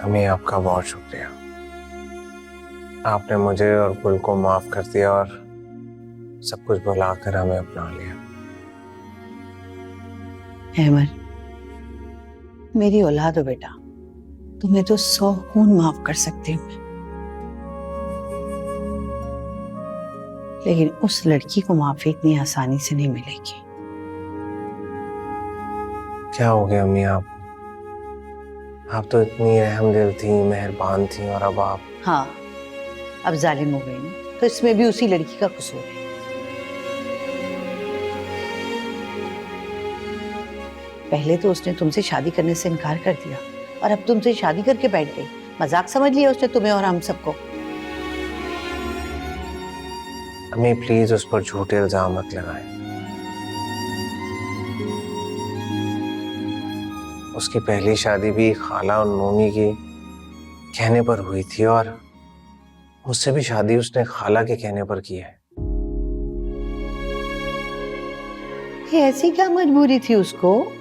अम्मी आपका बहुत शुक्रिया। आपने मुझे और गुल को माफ कर दिया और सब कुछ भुलाकर हमें अपना लिया। अहमद, मेरी औलाद हो बेटा, तुम्हें तो 100 खून माफ कर सकती हूँ, लेकिन उस लड़की को माफी इतनी आसानी से नहीं मिलेगी। क्या हो गया अम्मी आप तो इतनी रहमदिल थी, मेहरबान थी, और अब आप। हाँ, अब जालिम हो गई ना, तो इसमें भी उसी लड़की का कसूर है। पहले तो उसने तुमसे शादी करने से इनकार कर दिया और अब तुमसे शादी करके बैठ गई। मजाक समझ लिया उसने तुम्हें और हम सबको। अम्मी प्लीज उस पर झूठे इल्जाम मत लगाएं। उसकी पहली शादी भी खाला और मोमी की कहने पर हुई थी और मुझसे भी शादी उसने खाला के कहने पर की है। ये ऐसी क्या मजबूरी थी उसको?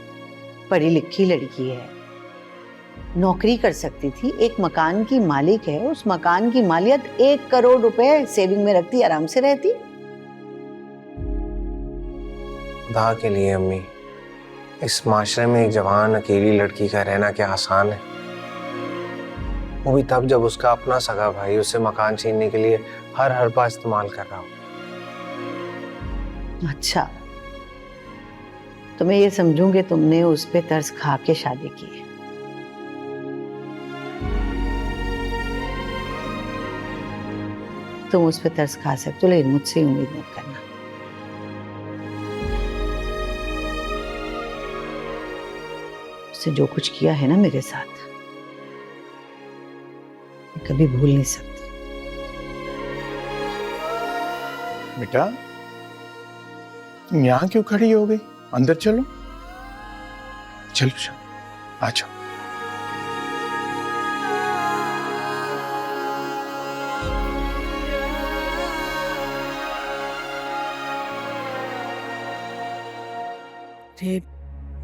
पढ़ी लिखी लड़की है, नौकरी कर सकती थी, एक मकान की मालिक है, उस मकान की मालियत 1 करोड़ रुपए सेविंग में रखती, आराम से रहती। खुदा के लिए अम्मी, इस माशरे में एक जवान अकेली लड़की का रहना क्या आसान है? वो भी तब जब उसका अपना सगा भाई उसे मकान छीनने के लिए हर हरबा इस्तेमाल कर रहा हो। अच्छा, तो मैं ये समझूं कि तुमने उस पे तरस खा के शादी की है। तुम उस पे तरस खा सकते हो, लेकिन मुझसे उम्मीद मत करना। उसने जो कुछ किया है ना मेरे साथ, मैं कभी भूल नहीं सकती। बेटा, यहाँ क्यों खड़ी हो गई? अंदर चलो, चलो आ जाओ।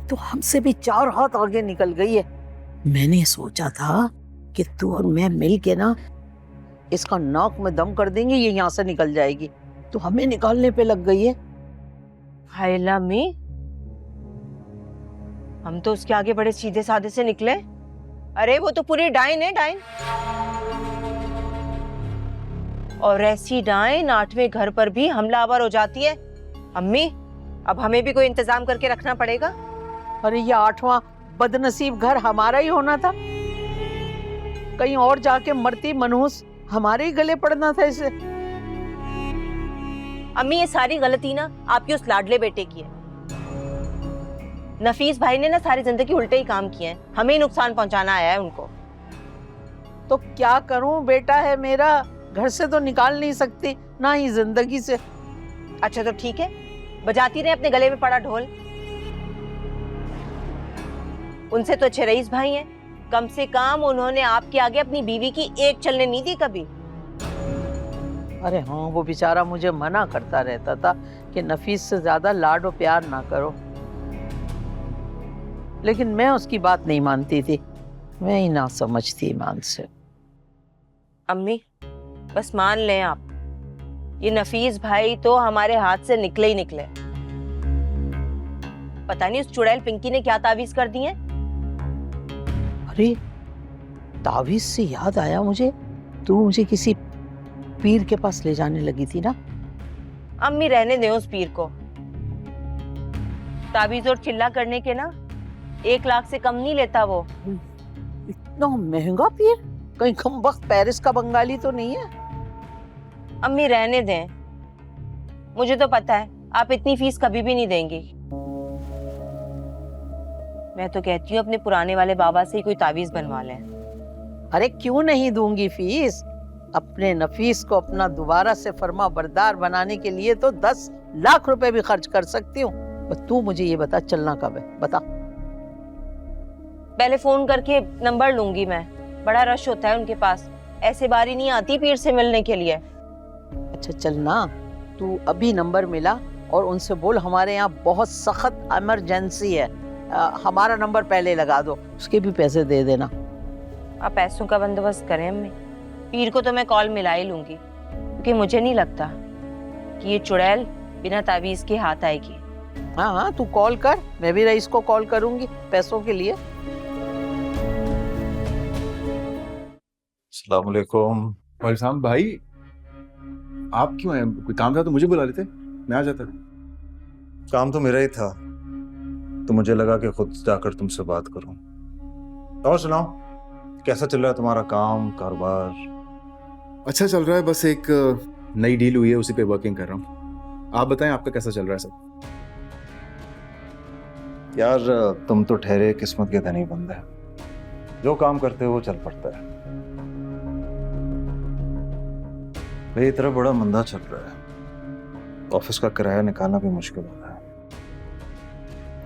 तो हमसे भी 4 हाथ आगे निकल गई है। मैंने सोचा था कि तू और मैं मिल के ना इसका नाक में दम कर देंगे, ये यहाँ से निकल जाएगी, तो हमें निकालने पे लग गई है। हाय लम्मी, हम तो उसके आगे बड़े सीधे साधे से निकले। अरे वो तो पूरी डाइन है, डाइन। और ऐसी डाइन 8वें घर पर भी हमलावर हो जाती है। अम्मी, अब हमें भी कोई इंतजाम करके रखना पड़ेगा। अरे ये 8वां बदनसीब घर हमारा ही होना था, कहीं और जाके मरती मनहूस हमारे ही गले पड़ना था इसे। अम्मी, ये सारी गलती ना आपके उस लाडले बेटे की है। नफीस भाई ने ना सारी जिंदगी उल्टे ही काम किए हैं, हमें ही नुकसान पहुंचाना आया है उनको। तो क्या करूं, बेटा है मेरा, घर से तो निकाल नहीं सकती, ना ही जिंदगी से। अच्छा तो ठीक है, बजाती रहे अपने गले में पड़ा ढोल। उनसे तो अच्छे रईस भाई हैं, कम से कम उन्होंने आपके आगे अपनी बीवी की एक चलने नहीं दी कभी। अरे हाँ, वो बेचारा मुझे मना करता रहता था कि नफीस से ज्यादा लाड और प्यार ना करो, लेकिन मैं उसकी बात नहीं मानती थी, मैं ही ना समझती ईमान से। अम्मी बस मान लें आप, ये नफीस भाई तो हमारे हाथ से निकले ही निकले। पता नहीं उस चुड़ैल पिंकी ने क्या तावीज कर दी है। अरे तावीज से याद आया मुझे, तू मुझे किसी पीर के पास ले जाने लगी थी ना। अम्मी रहने दे उस पीर को, तावीज और चिल्ला करने के ना 1 लाख से कम नहीं लेता वो। इतना महंगा पीर? कहीं कमबख्त पेरिस का बंगाली तो नहीं है? अम्मी रहने दें, मुझे तो पता है आप इतनी फीस कभी भी नहीं देंगी। मैं तो कहती हूँ अपने पुराने वाले बाबा से ही कोई तावीज बनवा लें। अरे क्यों नहीं दूंगी फीस, अपने नफीस को अपना दोबारा से फर्मा बरदार बनाने के लिए तो 10 लाख रुपए भी खर्च कर सकती हूँ। तू मुझे ये बता, चलना कब है, बता। पहले फोन करके नंबर लूंगी मैं, बड़ा रश होता है उनके पास, ऐसे बारी नहीं आती पीर से मिलने के लिए। अच्छा चल ना, तू अभी नंबर मिला और उनसे बोल हमारे यहाँ बहुत सख्त इमरजेंसी है, हमारा नंबर पहले लगा दो, उसके भी पैसे दे देना। आप पैसों का बंदोबस्त करें अम्मी। पीर को तो मैं कॉल मिला ही लूंगी, क्योंकि मुझे नहीं लगता कि ये चुड़ैल बिना तावीज के हाथ आएगी। हाँ हाँ, तू कॉल कर, मैं भी रईस को कॉल करूंगी पैसों के लिए। अस्सलाम वालेकुम। वालेकुम भाई, आप क्यों आए? कोई काम था तो मुझे बुला लेते, मैं आ जाता। काम तो मेरा ही था, तो मुझे लगा कि खुद जाकर तुमसे बात करूं। और सुनाओ, कैसा चल रहा है तुम्हारा काम कारोबार? अच्छा चल रहा है, बस एक नई डील हुई है, उसी पे वर्किंग कर रहा हूँ। आप बताएं, आपका कैसा चल रहा है सब? यार तुम तो ठहरे किस्मत के धनी बंदे, जो काम करते हो वो चल पड़ता है। भाई इतना बड़ा मंदा चल रहा है, ऑफिस का किराया निकालना भी मुश्किल हो रहा है।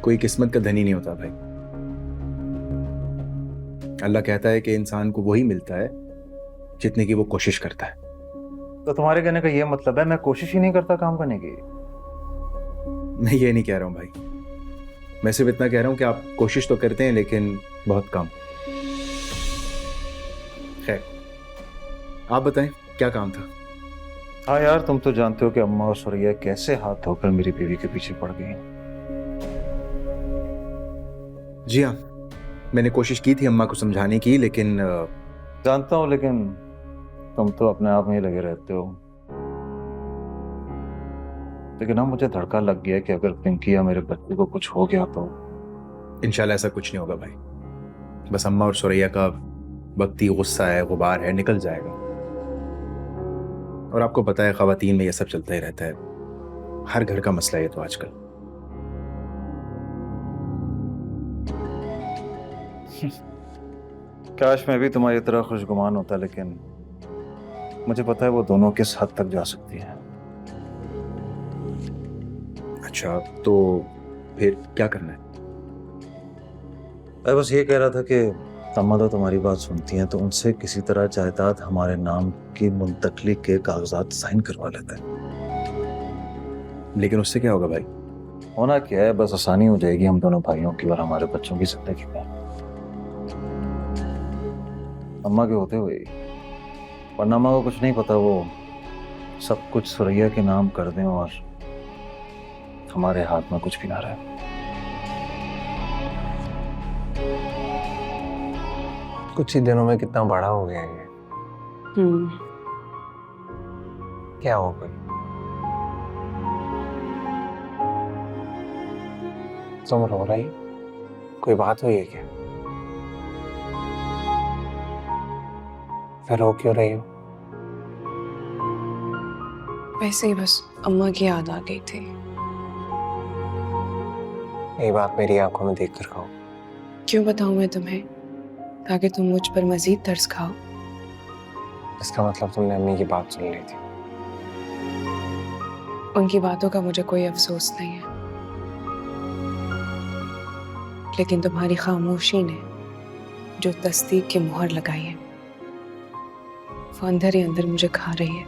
कोई किस्मत का धनी नहीं होता भाई। अल्लाह कहता है कि इंसान को वही मिलता है जितने की वो कोशिश करता है। तो तुम्हारे कहने का ये मतलब है मैं कोशिश ही नहीं करता काम करने की? मैं ये नहीं कह रहा हूँ भाई, मैं सिर्फ इतना कह रहा हूँ कि आप कोशिश तो करते हैं लेकिन बहुत कम। खैर, आप बताएं क्या काम था? हाँ यार, तुम तो जानते हो कि अम्मा और सुरैया कैसे हाथ धोकर मेरी बीवी के पीछे पड़ गई। जी हाँ, मैंने कोशिश की थी अम्मा को समझाने की, लेकिन जानता हूँ, लेकिन तुम तो अपने आप में ही लगे रहते हो। लेकिन ना मुझे धड़का लग गया कि अगर पिंकी या मेरे बच्चे को कुछ हो गया तो। इंशाल्लाह ऐसा कुछ नहीं होगा भाई, बस अम्मा और सुरैया का वक्ती गुस्सा है, गुबार है, निकल जाएगा। और आपको पता है ख़वातीन में ये सब चलता ही रहता है, हर घर का मसला है ये तो आजकल। काश मैं भी तुम्हारी तरह खुशगुमान होता, लेकिन मुझे पता है वो दोनों किस हद तक जा सकती है। अच्छा, तो फिर क्या करना है? मैं बस ये कह रहा था कि अम्मा तो तुम्हारी बात सुनती हैं, तो उनसे किसी तरह जायदाद हमारे नाम की मुंतकली के कागजात साइन करवा लेते हैं। लेकिन उससे क्या होगा भाई? होना क्या है, बस आसानी हो जाएगी हम दोनों भाइयों की और हमारे बच्चों की जिंदगी में। अम्मा के होते हुए, वरना अम्मा को कुछ नहीं पता, वो सब कुछ सुरैया के नाम कर दें और हमारे हाथ में कुछ भी ना रहे। कुछ ही दिनों में कितना बड़ा हो गया ये। क्या हो गई? तुम रो रही? कोई बात हुई है क्या? फिर रो क्यों रही हो? वैसे ही बस अम्मा की याद आ गई थी। ये बात मेरी आंखों में देख कर कहो। क्यों बताऊं मैं तुम्हें, ताकि तुम मुझ पर मजीद तरस खाओ। इसका मतलब तुमने अम्मी की बात सुन ली थी। उनकी बातों का मुझे कोई अफसोस नहीं है, लेकिन तुम्हारी खामोशी ने जो तस्दीक की मुहर लगाई है, वो अंदर ही अंदर मुझे खा रही है।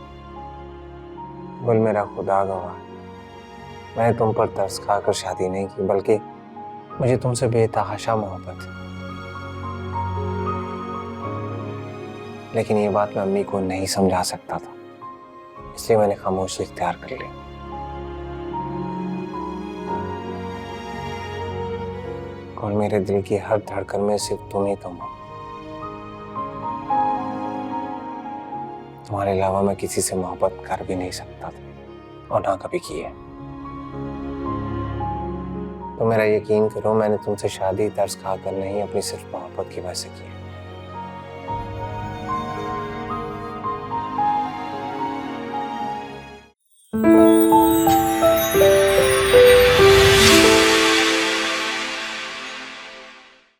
बोल मेरा खुदा गवाह, मैंने तुम पर तरस खाकर शादी नहीं की, बल्कि मुझे तुमसे बेतहाशा मोहब्बत है। लेकिन ये बात मैं अम्मी को नहीं समझा सकता था, इसलिए मैंने खामोशी इख्तियार कर ली। और मेरे दिल की हर धड़कन में सिर्फ तुम ही तुम हो। तुम्हारे अलावा मैं किसी से मोहब्बत कर भी नहीं सकता था, और ना कभी की है। तो मेरा यकीन करो, मैंने तुमसे शादी तरस खाकर नहीं, अपनी सिर्फ मोहब्बत की वजह से की है।